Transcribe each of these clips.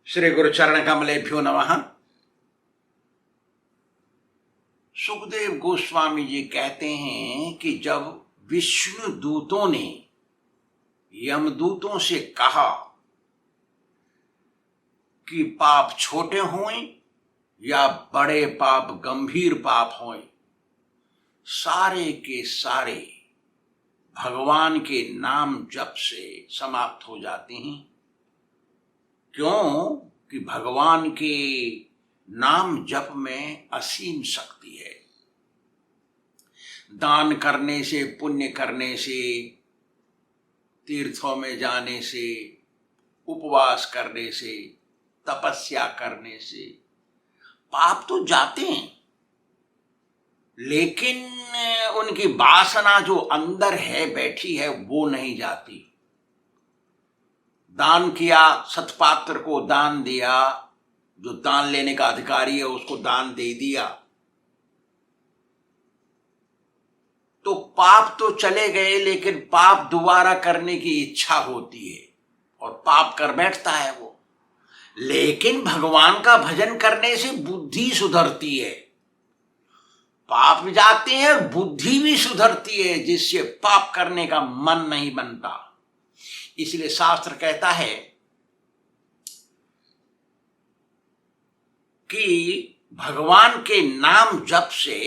श्री गुरु चरण कमलेभ्यो नमः। सुखदेव गोस्वामी जी कहते हैं कि जब विष्णु दूतों ने यमदूतों से कहा कि पाप छोटे हों या बड़े पाप, गंभीर पाप हों, सारे के सारे भगवान के नाम जप से समाप्त हो जाते हैं। क्यों? कि भगवान के नाम जप में असीम शक्ति है। दान करने से, पुण्य करने से, तीर्थों में जाने से, उपवास करने से, तपस्या करने से पाप तो जाते हैं, लेकिन उनकी वासना जो अंदर है, बैठी है, वो नहीं जाती। दान किया, सत्पात्र को दान दिया, जो दान लेने का अधिकारी है उसको दान दे दिया, तो पाप तो चले गए, लेकिन पाप दोबारा करने की इच्छा होती है और पाप कर बैठता है वो। लेकिन भगवान का भजन करने से बुद्धि सुधरती है, पाप जाते हैं और बुद्धि भी सुधरती है, जिससे पाप करने का मन नहीं बनता। इसलिए शास्त्र कहता है कि भगवान के नाम जप से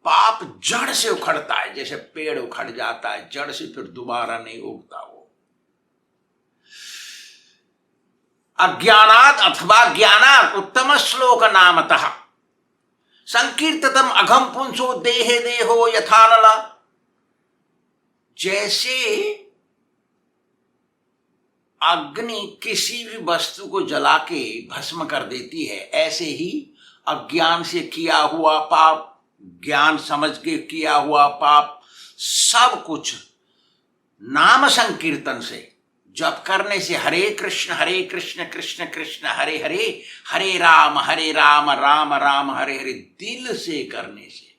पाप जड़ से उखड़ता है, जैसे पेड़ उखड़ जाता है जड़ से, फिर दोबारा नहीं उगता वो। अज्ञानात् अथवा ज्ञानात् उत्तम श्लोक नामतः संकीर्ततम अघम पुंसो देहे देहो यथानला। जैसे अग्नि किसी भी वस्तु को जला के भस्म कर देती है, ऐसे ही अज्ञान से किया हुआ पाप, ज्ञान समझ के किया हुआ पाप, सब कुछ नाम संकीर्तन से, जप करने से, हरे कृष्ण कृष्ण कृष्ण हरे हरे, हरे राम राम राम हरे हरे, दिल से करने से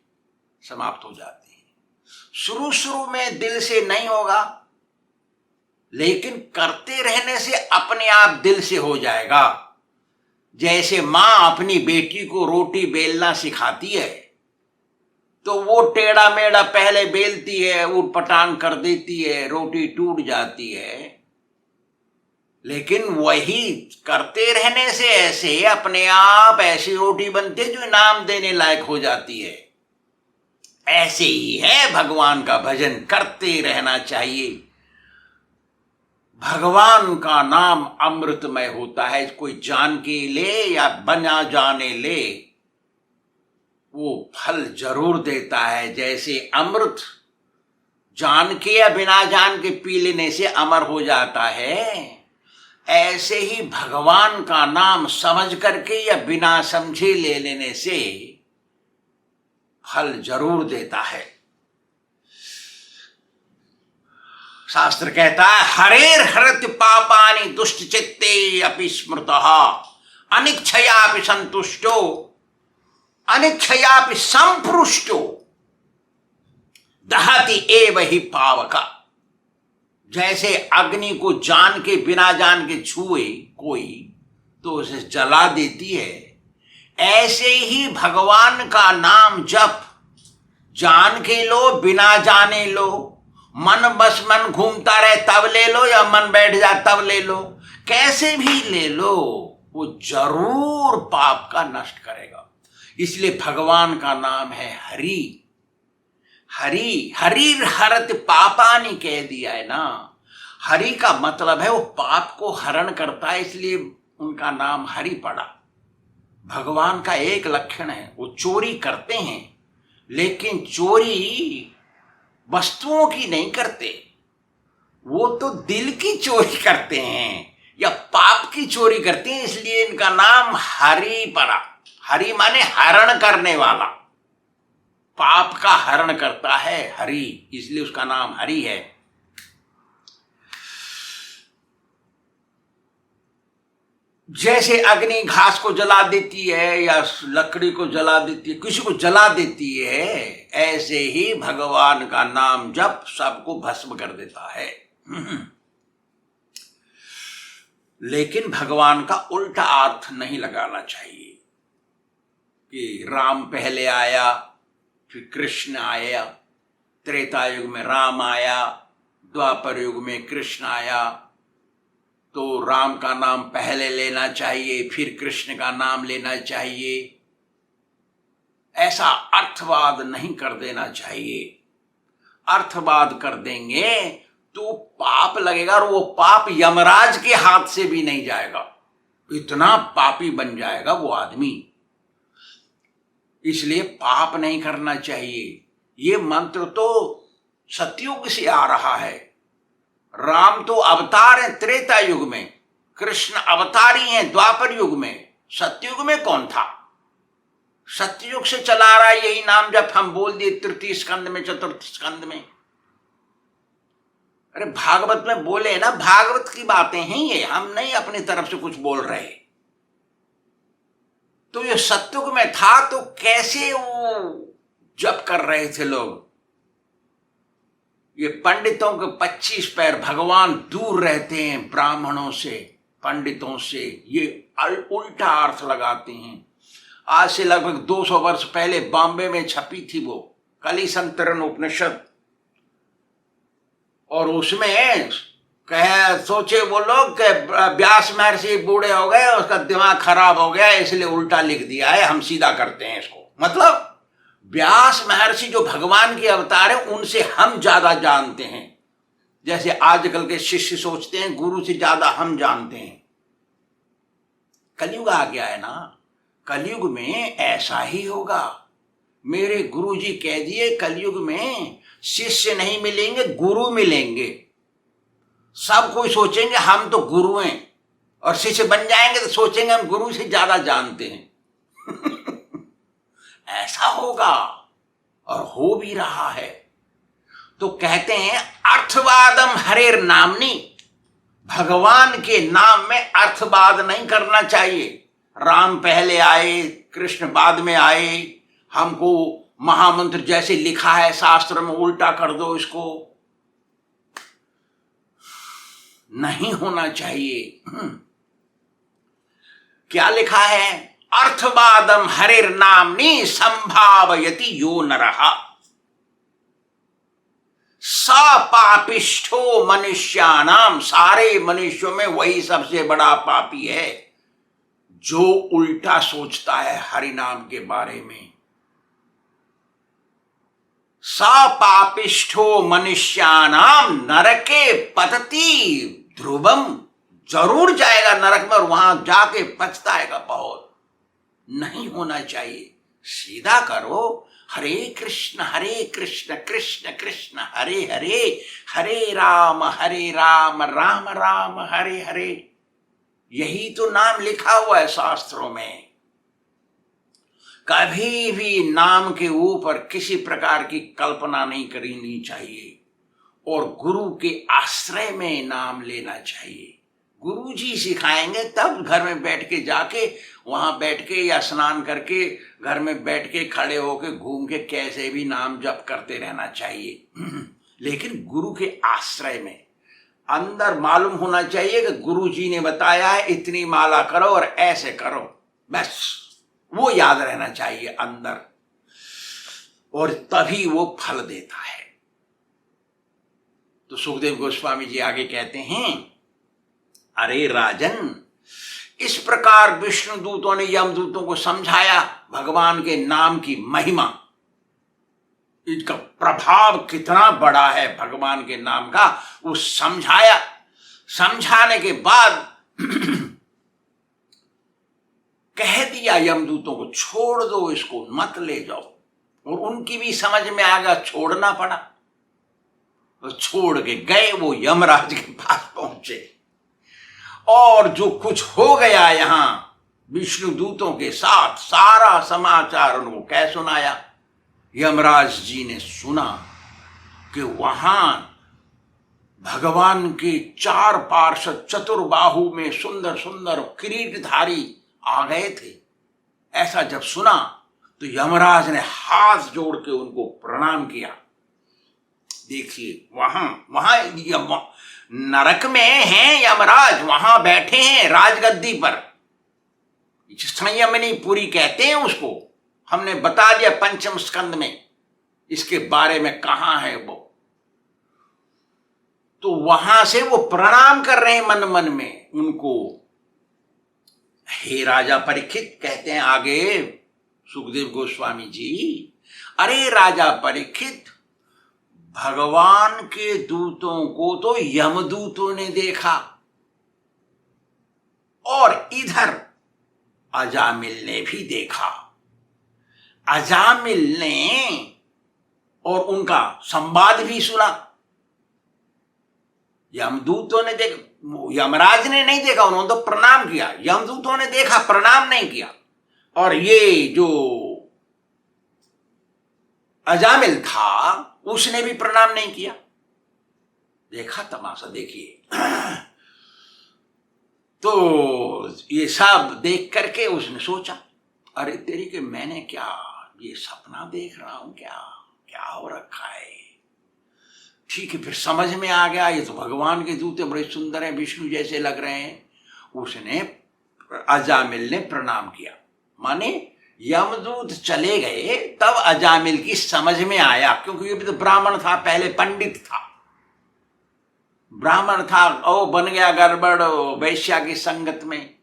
समाप्त हो जाते हैं। शुरू में दिल से नहीं होगा, लेकिन करते रहने से अपने आप दिल से हो जाएगा। जैसे माँ अपनी बेटी को रोटी बेलना सिखाती है, तो वो टेढ़ा मेढ़ा पहले बेलती है, ऊट पटांग कर देती है, रोटी टूट जाती है, लेकिन वही करते रहने से ऐसे अपने आप ऐसी रोटी बनती है जो इनाम देने लायक हो जाती है। ऐसे ही है, भगवान का भजन करते रहना चाहिए। भगवान का नाम अमृतमय होता है, कोई जान के ले या बना जाने ले, वो फल जरूर देता है। जैसे अमृत जान के या बिना जान के पी लेने से अमर हो जाता है, ऐसे ही भगवान का नाम समझ करके या बिना समझे ले लेने से फल जरूर देता है। शास्त्र कहता है, हरेर हरति पापानि दुष्ट चित्ते अपि स्मृतः अनिच्छयापि संतुष्टो अनिच्छयापि संपृष्टो दहति एव हि पावक। जैसे अग्नि को जान के बिना जान के छुए कोई तो उसे जला देती है, ऐसे ही भगवान का नाम जप जान के लो, बिना जाने लो, मन बस मन घूमता रहे तब ले लो, या मन बैठ जाए तब ले लो, कैसे भी ले लो, वो जरूर पाप का नष्ट करेगा। इसलिए भगवान का नाम है हरि। हरि हरिर हरत पापानि कह दिया है ना। हरि का मतलब है वो पाप को हरण करता है, इसलिए उनका नाम हरि पड़ा। भगवान का एक लक्षण है, वो चोरी करते हैं, लेकिन चोरी वस्तुओं की नहीं करते, वो तो दिल की चोरी करते हैं या पाप की चोरी करते हैं, इसलिए इनका नाम हरि पड़ा। हरि माने हरण करने वाला, पाप का हरण करता है हरि, इसलिए उसका नाम हरि है। जैसे अग्नि घास को जला देती है या लकड़ी को जला देती है, किसी को जला देती है, ऐसे ही भगवान का नाम जप सबको भस्म कर देता है। लेकिन भगवान का उल्टा अर्थ नहीं लगाना चाहिए कि राम पहले आया फिर कृष्ण आया, त्रेता युग में राम आया, द्वापर युग में कृष्ण आया, तो राम का नाम पहले लेना चाहिए फिर कृष्ण का नाम लेना चाहिए। ऐसा अर्थवाद नहीं कर देना चाहिए। अर्थवाद कर देंगे तो पाप लगेगा, और वो पाप यमराज के हाथ से भी नहीं जाएगा, इतना पापी बन जाएगा वो आदमी। इसलिए पाप नहीं करना चाहिए। ये मंत्र तो सतयुग से आ रहा है। राम तो अवतार है त्रेता युग में, कृष्ण अवतारी हैं द्वापर युग में। सतयुग में कौन था? सतयुग से चला रहा है यही नाम जब हम बोल दिए तृतीय स्कंद में, चतुर्थ स्कंद में। अरे भागवत में बोले ना, भागवत की बातें हैं ये, हम नहीं अपनी तरफ से कुछ बोल रहे। तो ये सतयुग में था तो कैसे वो जप कर रहे थे लोग? ये पंडितों के 25 पैर, भगवान दूर रहते हैं ब्राह्मणों से, पंडितों से, ये उल्टा अर्थ लगाते हैं। आज से लगभग 200 वर्ष पहले बॉम्बे में छपी थी वो कलिसंतरण उपनिषद, और उसमें सोचे वो लोग कि व्यास महर्षि बूढ़े हो गए, उसका दिमाग खराब हो गया इसलिए उल्टा लिख दिया है, हम सीधा करते हैं इसको। मतलब व्यास महर्षि जो भगवान के अवतार है उनसे हम ज्यादा जानते हैं। जैसे आजकल के शिष्य सोचते हैं गुरु से ज्यादा हम जानते हैं। कलयुग आ गया है ना, कलयुग में ऐसा ही होगा। मेरे गुरु जी कह दिए कलयुग में शिष्य नहीं मिलेंगे, गुरु मिलेंगे। सब कोई सोचेंगे हम तो गुरु हैं, और शिष्य बन जाएंगे तो सोचेंगे हम गुरु से ज्यादा जानते हैं। ऐसा होगा, और हो भी रहा है। तो कहते हैं अर्थवादम हरेर नामनी, भगवान के नाम में अर्थवाद नहीं करना चाहिए। राम पहले आए, कृष्ण बाद में आए, हमको महामंत्र जैसे लिखा है शास्त्र में उल्टा कर दो, इसको नहीं होना चाहिए। क्या लिखा है? अर्थवादम हरेर नामनी संभावयति यो नरः स पापिष्ठो मनुष्यानाम, सारे मनुष्यों में वही सबसे बड़ा पापी है जो उल्टा सोचता है हरि नाम के बारे में। स पापिष्ठो मनुष्यानाम नरके पतति ध्रुवम, जरूर जाएगा नरक में और वहां जाके पछताएगा बहुत। नहीं होना चाहिए। सीधा करो, हरे कृष्ण कृष्ण कृष्ण हरे हरे, हरे राम राम राम हरे हरे। यही तो नाम लिखा हुआ है शास्त्रों में। कभी भी नाम के ऊपर किसी प्रकार की कल्पना नहीं करनी चाहिए, और गुरु के आश्रय में नाम लेना चाहिए। गुरु जी सिखाएंगे तब घर में बैठ के जाके, वहां बैठ के या स्नान करके घर में बैठ के खड़े होके घूम के कैसे भी नाम जप करते रहना चाहिए। लेकिन गुरु के आश्रय में अंदर मालूम होना चाहिए कि गुरु जी ने बताया है इतनी माला करो और ऐसे करो, बस वो याद रहना चाहिए अंदर, और तभी वो फल देता है। तो सुखदेव गोस्वामी जी आगे कहते हैं, अरे राजन, इस प्रकार विष्णु दूतों ने यमदूतों को समझाया भगवान के नाम की महिमा, इसका प्रभाव कितना बड़ा है भगवान के नाम का, वो समझाया। समझाने के बाद कह दिया यमदूतों को, छोड़ दो इसको, मत ले जाओ। और उनकी भी समझ में आ गया, छोड़ना पड़ा। तो छोड़ के गए, वो यमराज के पास पहुंचे, और जो कुछ हो गया यहां विष्णु दूतों के साथ सारा समाचार उनको कह सुनाया। यमराज जी ने सुना कि वहां भगवान के 4 पार्षद चतुर्बाहु में सुंदर सुंदर किरीटधारी आ गए थे। ऐसा जब सुना तो यमराज ने हाथ जोड़ के उनको प्रणाम किया। देखिए वहां वहां नरक में हैं यमराज, वहां बैठे हैं राजगद्दी पर। संयमनी पुरी कहते हैं उसको, हमने बता दिया पंचम स्कंद में इसके बारे में कहां है वो। तो वहां से वो प्रणाम कर रहे हैं मन मन में उनको। हे राजा परीक्षित, कहते हैं आगे सुखदेव गोस्वामी जी, अरे राजा परीक्षित, भगवान के दूतों को तो यमदूतों ने देखा और इधर अजामिल ने भी देखा। अजामिल ने और उनका संवाद भी सुना। यमदूतों ने देखा, यमराज ने नहीं देखा, उन्होंने तो प्रणाम किया। यमदूतों ने देखा, प्रणाम नहीं किया। और ये जो अजामिल था उसने भी प्रणाम नहीं किया। देखा तमाशा, देखिए। तो ये सब देख करके उसने सोचा, अरे तेरी के मैंने क्या ये सपना देख रहा हूं, क्या क्या हो रखा है। ठीक है, फिर समझ में आ गया, ये तो भगवान के दूत बड़े सुंदर हैं, विष्णु जैसे लग रहे हैं। उसने, अजामिल ने प्रणाम किया। माने यमदूत चले गए तब अजामिल की समझ में आया, क्योंकि ये भी तो ब्राह्मण था, पहले पंडित था, ब्राह्मण था, ओ बन गया गड़बड़ वैश्या की संगत में।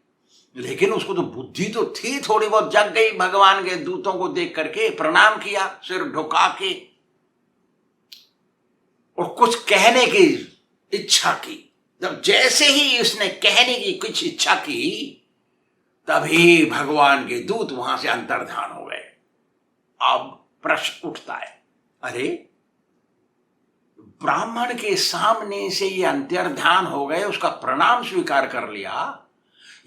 लेकिन उसको तो बुद्धि तो थी, थोड़ी बहुत जग गई, भगवान के दूतों को देख करके प्रणाम किया सिर झुका के और कुछ कहने की इच्छा की। जब जैसे ही उसने कहने की कुछ इच्छा की तभी भगवान के दूत वहां से अंतर्धान हो गए। अब प्रश्न उठता है, अरे ब्राह्मण के सामने से ये अंतर्धान हो गए, उसका प्रणाम स्वीकार कर लिया,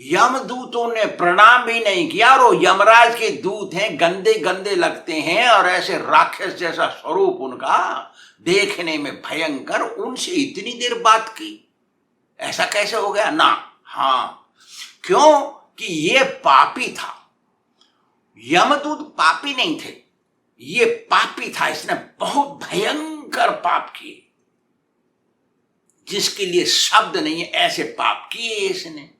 यमदूतों ने प्रणाम भी नहीं किया, और यमराज के दूत हैं, गंदे गंदे लगते हैं और ऐसे राक्षस जैसा स्वरूप उनका, देखने में भयंकर, उनसे इतनी देर बात की, ऐसा कैसे हो गया ना। हाँ, क्यों कि ये पापी था। यमदूत पापी नहीं थे, ये पापी था, इसने बहुत भयंकर पाप किए जिसके लिए शब्द नहीं है, ऐसे पाप किए इसने।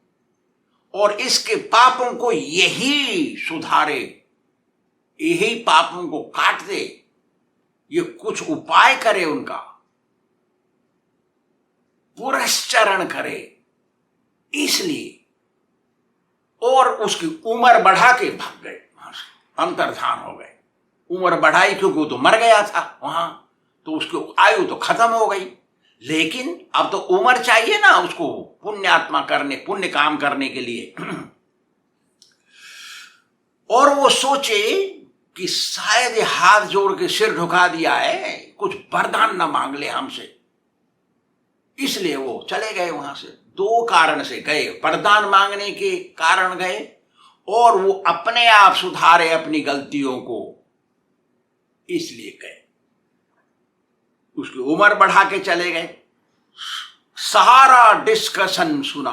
और इसके पापों को यही सुधारे, यही पापों को काट दे, ये कुछ उपाय करे, उनका पुरस्चरण करे, इसलिए। और उसकी उम्र बढ़ा के भाग गए वहां से, अंतर्धान हो गए। उम्र बढ़ाई क्योंकि वो तो मर गया था वहां, तो उसकी आयु तो खत्म हो गई। लेकिन अब तो उम्र चाहिए ना उसको पुण्यात्मा करने, पुण्य काम करने के लिए। और वो सोचे कि शायद हाथ जोड़ के सिर झुका दिया है, कुछ वरदान न मांग ले हमसे, इसलिए वो चले गए वहां से। दो कारण से गए, वरदान मांगने के कारण गए और वो अपने आप सुधारे अपनी गलतियों को, इसलिए गए। उसकी उम्र बढ़ा के चले गए। सारा डिस्कशन सुना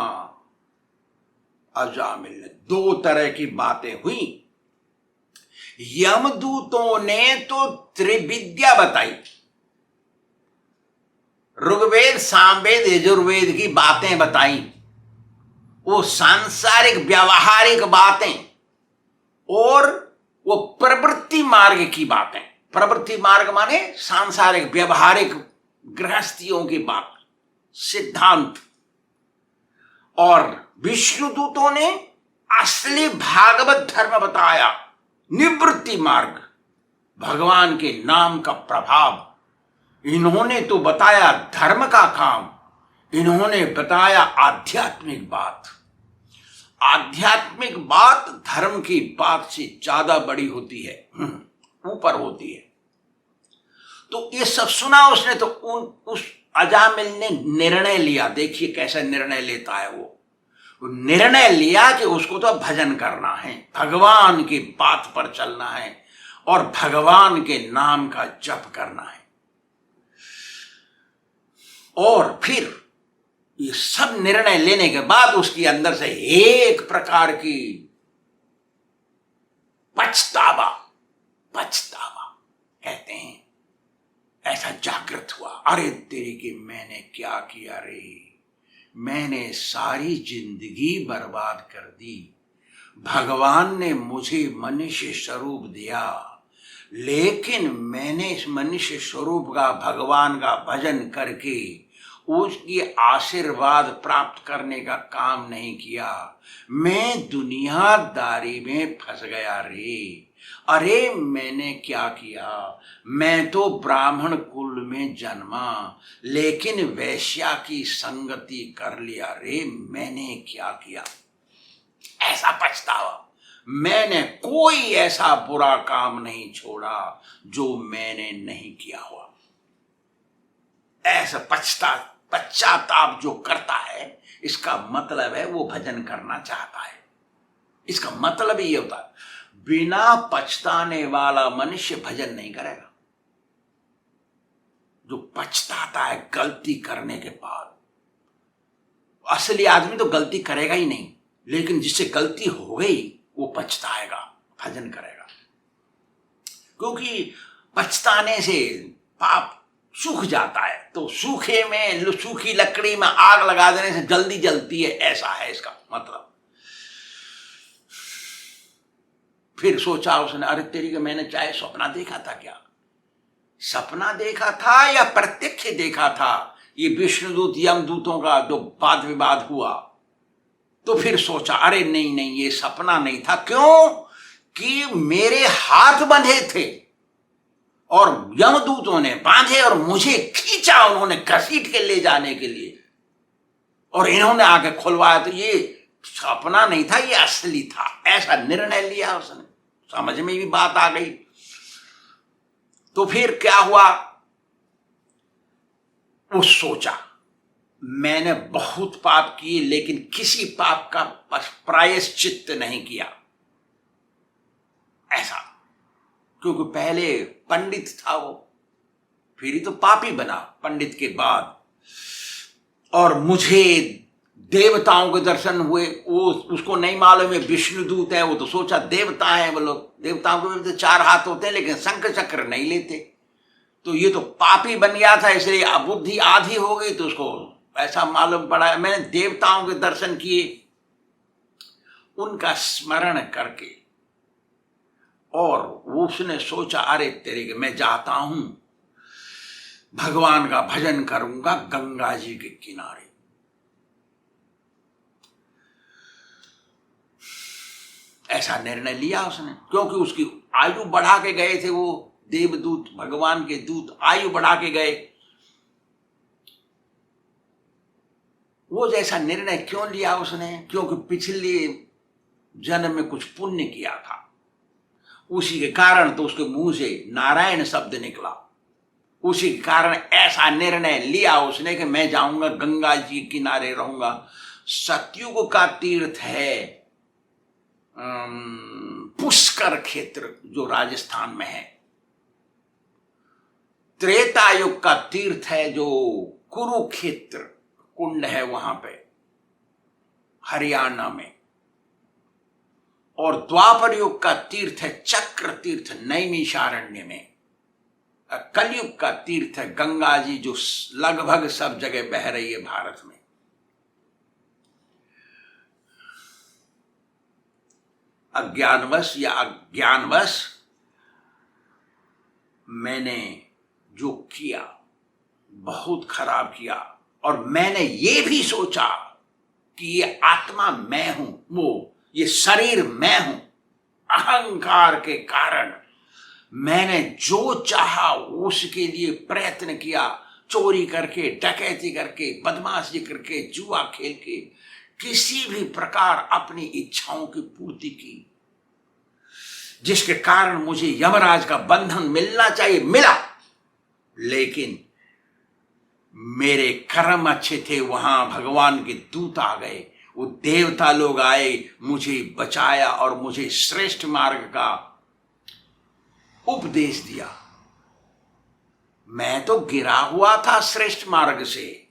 अजामिल ने, दो तरह की बातें हुई। यमदूतों ने तो त्रिविद्या बताई, ऋग्वेद, सामवेद, यजुर्वेद की बातें बताई, वो सांसारिक व्यवहारिक बातें और वो प्रवृत्ति मार्ग की बातें। प्रवृत्ति मार्ग माने सांसारिक व्यवहारिक गृहस्थियों की बात, सिद्धांत। और विष्णुदूतों ने असली भागवत धर्म बताया, निवृत्ति मार्ग, भगवान के नाम का प्रभाव। इन्होंने तो बताया धर्म का काम, इन्होंने बताया आध्यात्मिक बात। आध्यात्मिक बात धर्म की बात से ज्यादा बड़ी होती है, ऊपर होती है। तो ये सब सुना उसने, तो उस अजामिल ने निर्णय लिया। देखिए कैसा निर्णय लेता है वो। निर्णय लिया कि उसको तो भजन करना है, भगवान की बात पर चलना है और भगवान के नाम का जप करना है। और फिर ये सब निर्णय लेने के बाद उसके अंदर से एक प्रकार की पछतावा कहते हैं, ऐसा जागृत हुआ, अरे तेरी की मैंने क्या किया रे, मैंने सारी जिंदगी बर्बाद कर दी। भगवान ने मुझे मनुष्य स्वरूप दिया, लेकिन मैंने इस मनुष्य स्वरूप का भगवान का भजन करके उसकी आशीर्वाद प्राप्त करने का काम नहीं किया। मैं दुनियादारी में फंस गया रे। अरे मैंने क्या किया, मैं तो ब्राह्मण कुल में जन्मा, लेकिन वैश्या की संगति कर लिया रे। मैंने क्या किया, ऐसा पछतावा। मैंने कोई ऐसा बुरा काम नहीं छोड़ा जो मैंने नहीं किया हुआ। ऐसा पश्चाताप जो करता है, इसका मतलब है वो भजन करना चाहता है। इसका मतलब ये होता है, बिना पछताने वाला मनुष्य भजन नहीं करेगा। जो पछताता है गलती करने के बाद, असली आदमी तो गलती करेगा ही नहीं, लेकिन जिससे गलती हो गई वो पछताएगा, भजन करेगा। क्योंकि पछताने से पाप सूख जाता है, तो सूखे में, सूखी लकड़ी में आग लगा देने से जल्दी जलती है, ऐसा है इसका मतलब। फिर सोचा उसने, अरे तेरी के मैंने चाहे सपना देखा था क्या, सपना देखा था या प्रत्यक्ष देखा था, ये विष्णुदूत यमदूतों का जो वाद विवाद हुआ। तो फिर सोचा, अरे नहीं नहीं, ये सपना नहीं था। क्यों कि मेरे हाथ बंधे थे और यमदूतों ने बांधे और मुझे खींचा, उन्होंने घसीट के ले जाने के लिए, और इन्होंने आके खुलवाया। तो ये सपना नहीं था, ये असली था, ऐसा निर्णय लिया उसने। समझ में भी बात आ गई। तो फिर क्या हुआ, वो सोचा मैंने बहुत पाप किए, लेकिन किसी पाप का प्रायश्चित्त नहीं किया, ऐसा। क्योंकि पहले पंडित था वो, फिर ही तो पापी बना पंडित के बाद। और मुझे देवताओं के दर्शन हुए, वो उसको नहीं मालूम है विष्णुदूत है, वो तो सोचा देवता है। वो लोग, देवताओं के तो 4 हाथ होते हैं, लेकिन शंख चक्र नहीं लेते। तो ये तो पापी बन गया था, इसलिए बुद्धि आधी हो गई, तो उसको ऐसा मालूम पड़ा। मैंने देवताओं के दर्शन किए, उनका स्मरण करके, और उसने सोचा, अरे तेरे के मैं जाता हूं, भगवान का भजन करूंगा गंगा जी के किनारे। ऐसा निर्णय लिया उसने, क्योंकि उसकी आयु बढ़ा के गए थे वो देवदूत, भगवान के दूत आयु बढ़ा के गए। वो जैसा निर्णय क्यों लिया उसने, क्योंकि पिछले जन्म में कुछ पुण्य किया था, उसी के कारण तो उसके मुंह से नारायण शब्द निकला। उसी के कारण ऐसा निर्णय लिया उसने कि मैं जाऊंगा गंगा जी के किनारे रहूंगा। सतयुग का तीर्थ है पुष्कर क्षेत्र, जो राजस्थान में है। त्रेता युग का तीर्थ है जो कुरुक्षेत्र कुंड है, वहां पे हरियाणा में। और द्वापर युग का तीर्थ है चक्र तीर्थ नैमिषारण्य में। कलयुग का तीर्थ है गंगा जी, जो लगभग सब जगह बह रही है भारत में। अज्ञानवश या अज्ञानवश मैंने जो किया बहुत खराब किया, और मैंने ये भी सोचा कि ये आत्मा मैं हूं, वो ये शरीर मैं हूं। अहंकार के कारण मैंने जो चाहा उसके लिए प्रयत्न किया, चोरी करके, डकैती करके, बदमाशी करके, जुआ खेल के, किसी भी प्रकार अपनी इच्छाओं की पूर्ति की, जिसके कारण मुझे यमराज का बंधन मिलना चाहिए, मिला। लेकिन मेरे कर्म अच्छे थे, वहां भगवान के दूत आ गए, वो देवता लोग आए, मुझे बचाया और मुझे श्रेष्ठ मार्ग का उपदेश दिया। मैं तो गिरा हुआ था श्रेष्ठ मार्ग से,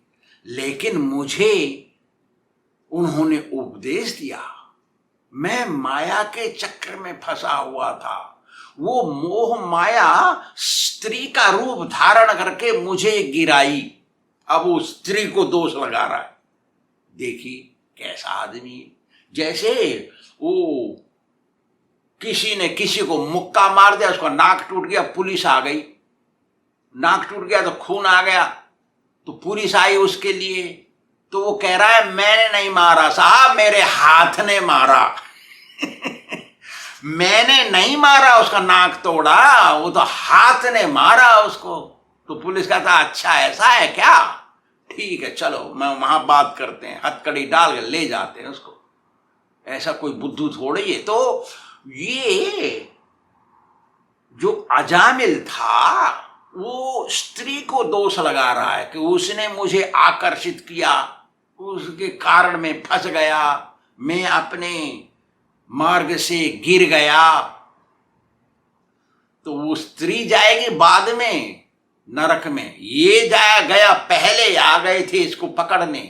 लेकिन मुझे उन्होंने उपदेश दिया। मैं माया के चक्र में फंसा हुआ था, वो मोह माया स्त्री का रूप धारण करके मुझे गिराई। अब वो स्त्री को दोष लगा रहा है। देखिए कैसा आदमी है। जैसे वो किसी ने किसी को मुक्का मार दिया, उसका नाक टूट गया, पुलिस आ गई, नाक टूट गया तो खून आ गया, तो पुलिस आई उसके लिए, तो वो कह रहा है मैंने नहीं मारा साहब, मेरे हाथ ने मारा। मैंने नहीं मारा, उसका नाक तोड़ा, वो तो हाथ ने मारा उसको। तो पुलिस कहता अच्छा ऐसा है क्या, ठीक है चलो मैं वहां बात करते हैं, हथकड़ी डाल के ले जाते हैं उसको। ऐसा कोई बुद्धू थोड़ी है। तो ये जो अजामिल था वो स्त्री को दोष लगा रहा है कि उसने मुझे आकर्षित किया, उसके कारण मैं फंस गया, मैं अपने मार्ग से गिर गया। तो वो स्त्री जाएगी बाद में नरक में, ये जाया गया पहले आ गए थे इसको पकड़ने।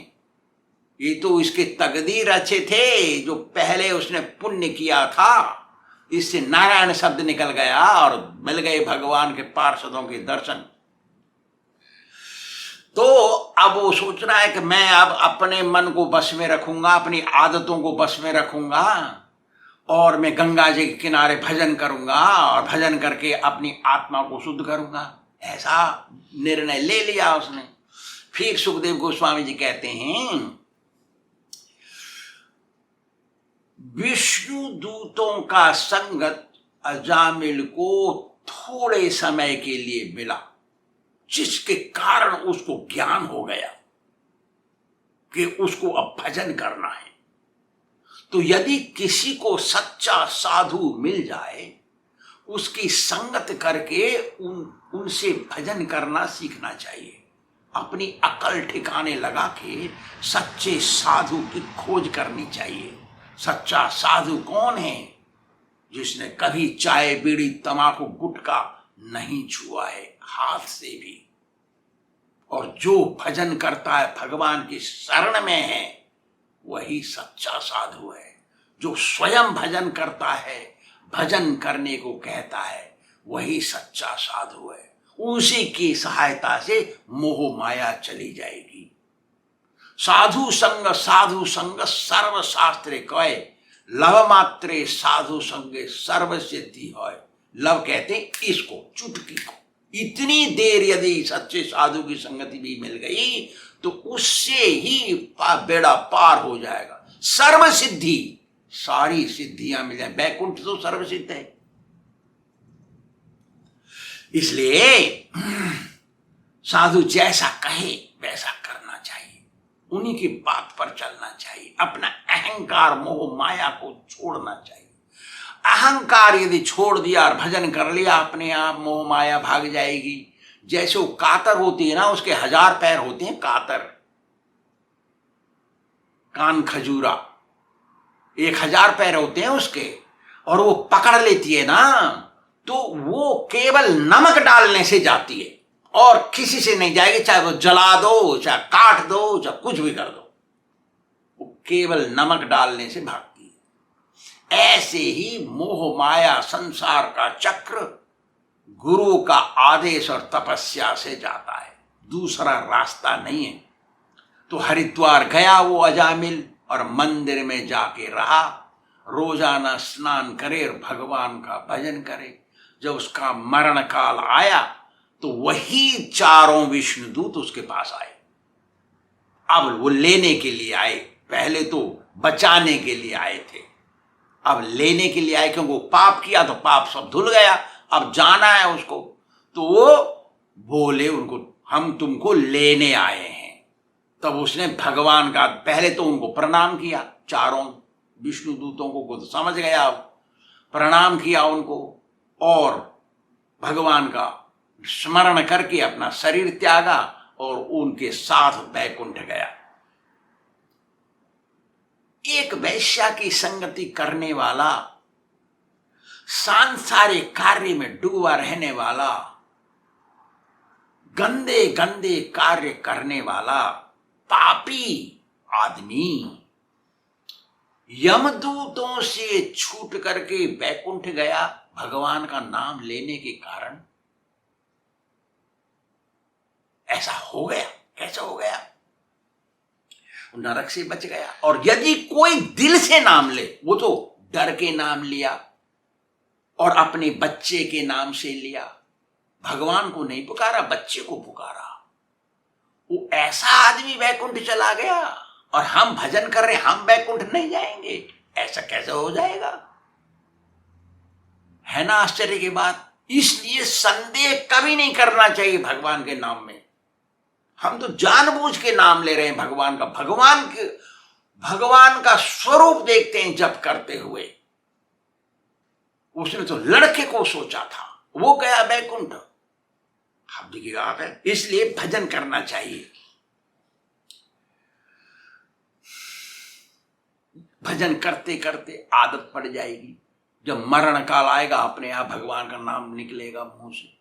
ये तो इसके तकदीर अच्छे थे, जो पहले उसने पुण्य किया था, इससे नारायण शब्द निकल गया और मिल गए भगवान के पार्षदों के दर्शन। तो अब वो सोच रहा है कि मैं अब अपने मन को बस में रखूंगा, अपनी आदतों को बस में रखूंगा, और मैं गंगा जी के किनारे भजन करूंगा और भजन करके अपनी आत्मा को शुद्ध करूंगा। ऐसा निर्णय ले लिया उसने। फिर सुखदेव गोस्वामी जी कहते हैं विष्णु दूतों का संगत अजामिल को थोड़े समय के लिए मिला, जिसके कारण उसको ज्ञान हो गया कि उसको अब भजन करना है। तो यदि किसी को सच्चा साधु मिल जाए, उसकी संगत करके उनसे भजन करना सीखना चाहिए। अपनी अकल ठिकाने लगा के सच्चे साधु की खोज करनी चाहिए। सच्चा साधु कौन है? जिसने कभी चाय बीड़ी तमाकू गुटखा नहीं छुआ है हाथ से भी, और जो भजन करता है भगवान की शरण में है, वही सच्चा साधु है। जो स्वयं भजन करता है, भजन करने को कहता है, वही सच्चा साधु है। उसी की सहायता से मोह माया चली जाएगी। साधु संग सर्व शास्त्रे कहे, लव मात्रे साधु संगे सर्व सिद्धि है। लव कहते इसको, चुटकी को। इतनी देर यदि सच्चे साधु की संगति भी मिल गई तो उससे ही बेड़ा पार हो जाएगा। सर्व सिद्धि, सारी सिद्धियां मिल जाए। बैकुंठ तो सर्व सिद्ध है। इसलिए साधु जैसा कहे वैसा करना चाहिए, उन्हीं की बात पर चलना चाहिए। अपना अहंकार मोह माया को छोड़ना चाहिए। अहंकार यदि छोड़ दिया और भजन कर लिया, अपने आप मोह माया भाग जाएगी। जैसे वो कातर होती है ना, उसके 1000 पैर होते हैं। कातर, कान खजूरा, 1000 पैर होते हैं उसके, और वो पकड़ लेती है ना, तो वो केवल नमक डालने से जाती है और किसी से नहीं जाएगी। चाहे वो जला दो, चाहे काट दो, चाहे कुछ भी कर दो, वो केवल नमक डालने से भागती है। ऐसे ही मोह माया संसार का चक्र गुरु का आदेश और तपस्या से जाता है, दूसरा रास्ता नहीं है। तो हरिद्वार गया वो अजामिल और मंदिर में जाके रहा, रोजाना स्नान करे और भगवान का भजन करे। जब उसका मरण काल आया तो वही 4 विष्णुदूत उसके पास आए। अब वो लेने के लिए आए, पहले तो बचाने के लिए आए थे, अब लेने के लिए आए, क्योंकि वो पाप किया तो पाप सब धुल गया, अब जाना है उसको। तो वो बोले उनको, हम तुमको लेने आए हैं। तब उसने भगवान का पहले तो उनको प्रणाम किया, 4 विष्णुदूतों को तो समझ गया, प्रणाम किया उनको और भगवान का स्मरण करके अपना शरीर त्यागा और उनके साथ बैकुंठ गया। एक वैश्या की संगति करने वाला, सांसारिक कार्य में डूबा रहने वाला, गंदे गंदे कार्य करने वाला पापी आदमी यमदूतों से छूट करके बैकुंठ गया। भगवान का नाम लेने के कारण ऐसा हो गया। कैसा हो गया? नरक से बच गया। और यदि कोई दिल से नाम ले, वो तो डर के नाम लिया और अपने बच्चे के नाम से लिया, भगवान को नहीं पुकारा, बच्चे को पुकारा, वो ऐसा आदमी वैकुंठ चला गया। और हम भजन कर रहे, हम वैकुंठ नहीं जाएंगे, ऐसा कैसे हो जाएगा? है ना आश्चर्य की बात। इसलिए संदेह कभी नहीं करना चाहिए भगवान के नाम में। हम तो जानबूझ के नाम ले रहे हैं भगवान का। भगवान का स्वरूप देखते हैं जब करते हुए। उसने तो लड़के को सोचा था, वो गया वैकुंठ। आप देखिएगा आप है। इसलिए भजन करना चाहिए। भजन करते करते आदत पड़ जाएगी। जब मरण काल आएगा, अपने आप भगवान का नाम निकलेगा मुंह से।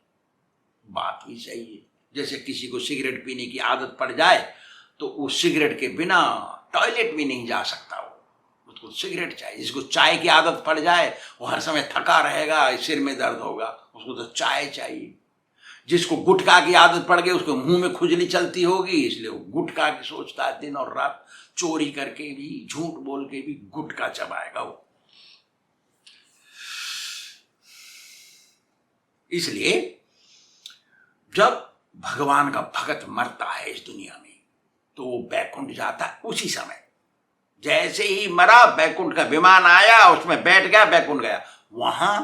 बात ही सही है। जैसे किसी को सिगरेट पीने की आदत पड़ जाए तो उस सिगरेट के बिना टॉयलेट भी नहीं जा सकता, उसको सिगरेट चाहिए। जिसको चाय की आदत पड़ जाए, वो हर समय थका रहेगा, सिर में दर्द होगा, उसको तो चाय चाहिए। जिसको गुटखा की आदत पड़ गई, उसको मुंह में खुजली चलती होगी, इसलिए वो गुटखा की सोचता है। दिन और रात चोरी करके भी, झूठ बोल के भी गुटखा चबाएगा वो। इसलिए जब भगवान का भगत मरता है इस दुनिया में, तो वो बैकुंठ जाता है उसी समय। जैसे ही मरा, बैकुंठ का विमान आया, उसमें बैठ गया, बैकुंठ गया। वहां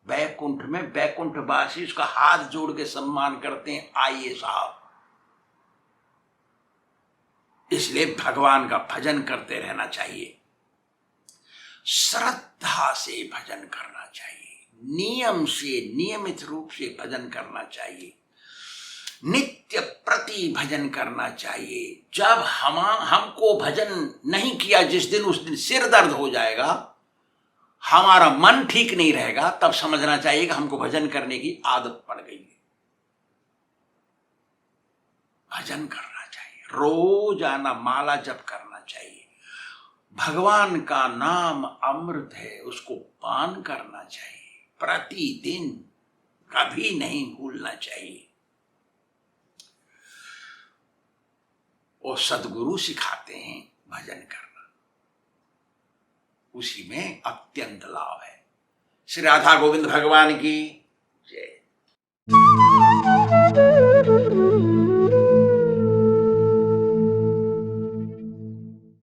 बैकुंठ में बैकुंठवासी उसका हाथ जोड़ के सम्मान करते हैं, आइए साहब। इसलिए भगवान का भजन करते रहना चाहिए, श्रद्धा से भजन करना चाहिए, नियम से, नियमित रूप से भजन करना चाहिए, नित्य प्रति भजन करना चाहिए। जब हमको भजन नहीं किया जिस दिन, उस दिन सिर दर्द हो जाएगा, हमारा मन ठीक नहीं रहेगा, तब समझना चाहिए कि हमको भजन करने की आदत पड़ गई है। भजन करना चाहिए, रोजाना माला जप करना चाहिए। भगवान का नाम अमृत है, उसको पान करना चाहिए प्रतिदिन, कभी नहीं भूलना चाहिए। और सद्गुरु सिखाते हैं भजन करना, उसी में अत्यंत लाभ है। श्री राधा गोविंद भगवान की जय।